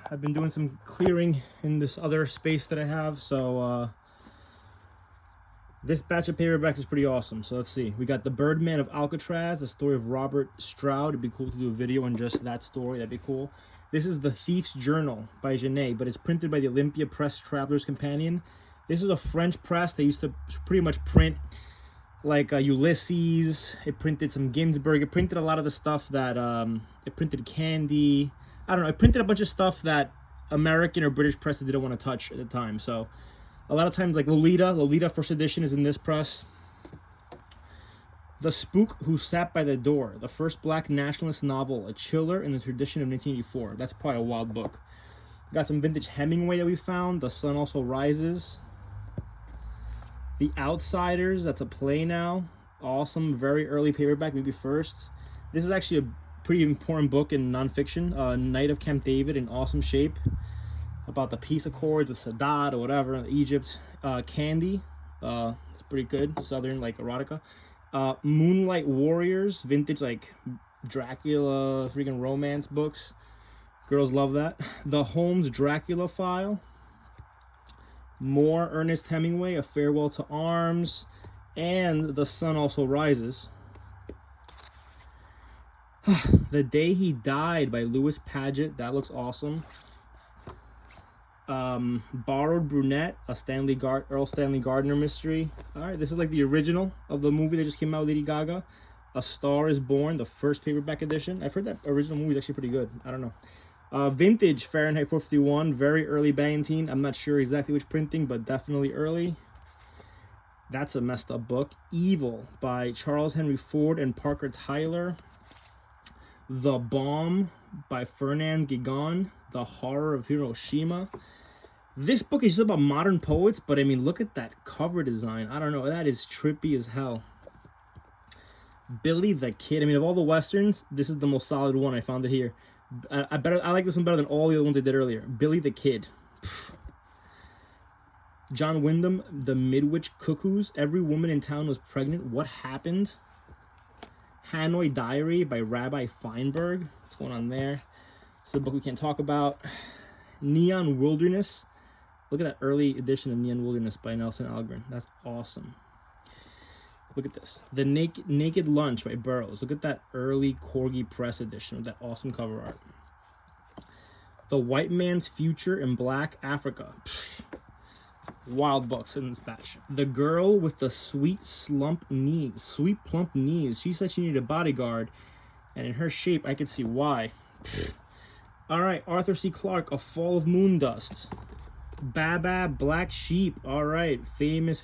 I've been doing some clearing in this other space that I have, so this batch of paperbacks is pretty awesome. So let's see. We got The Birdman of Alcatraz, the story of Robert Stroud. It'd be cool to do a video on just that story. That'd be cool. This is The Thief's Journal by Genet, but it's printed by the Olympia Press Traveler's Companion. This is a French press. They used to pretty much print like Ulysses. It printed some Ginsberg. It printed a lot of the stuff that it printed Candy. I don't know. It printed a bunch of stuff that American or British presses didn't want to touch at the time. So a lot of times, like Lolita first edition is in this press. The Spook Who Sat by the Door, the first black nationalist novel, a chiller in the tradition of 1984. That's probably a wild book. Got some vintage Hemingway that we found. The Sun Also Rises. The Outsiders, that's a play now. Awesome, very early paperback, maybe first. This is actually a pretty important book in nonfiction. Night of Camp David in awesome shape. About the peace accords with Sadat or whatever, Egypt. Candy, it's pretty good. Southern, like, erotica. Moonlight Warriors, vintage, like, Dracula, freaking romance books. Girls love that. The Holmes Dracula File. More Ernest Hemingway, A Farewell to Arms, and The Sun Also Rises. The Day He Died by Louis Paget, that looks awesome. Borrowed Brunette, a Earl Stanley Gardner mystery. Alright, this is like the original of the movie that just came out with Lady Gaga. A Star Is Born, the first paperback edition. I've heard that original movie is actually pretty good. I don't know. Vintage Fahrenheit 451, very early Ballantine. I'm not sure exactly which printing, but definitely early. That's a messed up book. Evil by Charles Henry Ford and Parker Tyler. The Bomb by Fernand Guigon. The Horror of Hiroshima. This book is just about modern poets, but I mean, look at that cover design. I don't know, that is trippy as hell. Billy the Kid. I mean, of all the westerns, this is the most solid one. I found it here. I like this one better than all the other ones I did earlier. Billy the Kid. Pfft. John Wyndham, The Midwich Cuckoos. Every woman in town was pregnant. What happened? Hanoi Diary by Rabbi Feinberg. What's going on there? It's a book we can't talk about. Neon Wilderness. Look at that early edition of Neon Wilderness by Nelson Algren. That's awesome. Look at this. The Naked Lunch by Burroughs. Look at that early Corgi Press edition with that awesome cover art. The White Man's Future in Black Africa. Pfft. Wild books in this batch. The Girl with the Sweet Plump Knees. She said she needed a bodyguard, and in her shape, I could see why. Pfft. All right, Arthur C. Clarke, A Fall of Moon Dust. Baba Black Sheep. All right, famous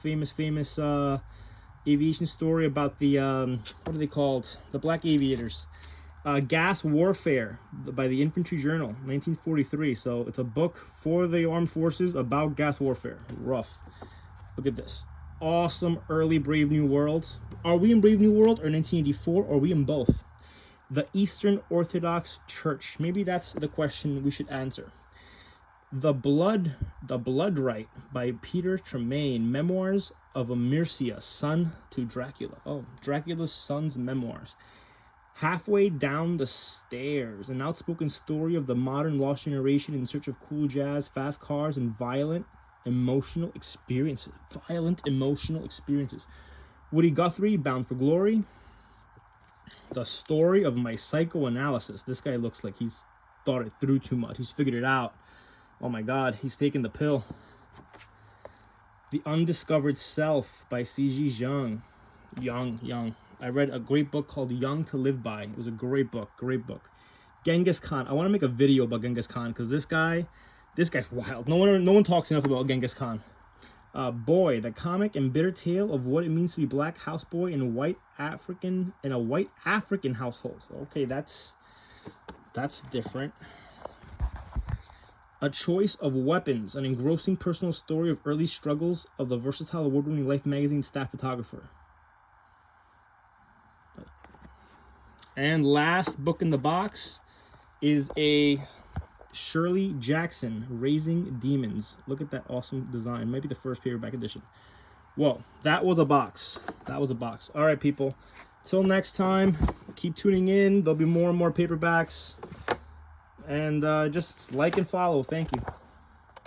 aviation story about the what are they called? The black aviators. Gas Warfare by the Infantry Journal, 1943. So it's a book for the armed forces about gas warfare. Rough. Look at this. Awesome early Brave New World. Are we in Brave New World or 1984? Or are we in both? The Eastern Orthodox Church. Maybe that's the question we should answer. The Blood Right by Peter Tremaine. Memoirs of a Mircea, son to Dracula. Oh, Dracula's son's memoirs. Halfway Down the Stairs. An outspoken story of the modern lost generation in search of cool jazz, fast cars, and violent emotional experiences. Woody Guthrie, Bound for Glory. The Story of My Psychoanalysis. This guy looks like he's thought it through too much. He's figured it out. Oh my God, he's taking the pill. The Undiscovered Self by C.G. Jung. Young. I read a great book called Young to Live By. It was a great book. Genghis Khan. I want to make a video about Genghis Khan because this guy's wild. No one talks enough about Genghis Khan. Boy, the comic and bitter tale of what it means to be black houseboy in a white African household. Okay, that's different. A Choice of Weapons, an engrossing personal story of early struggles of the versatile award-winning Life magazine staff photographer. And last book in the box is a Shirley Jackson, Raising Demons. Look at that awesome design. Might be the first paperback edition. Whoa, that was a box. All right, people. Till next time, keep tuning in. There'll be more and more paperbacks. And just like and follow. Thank you.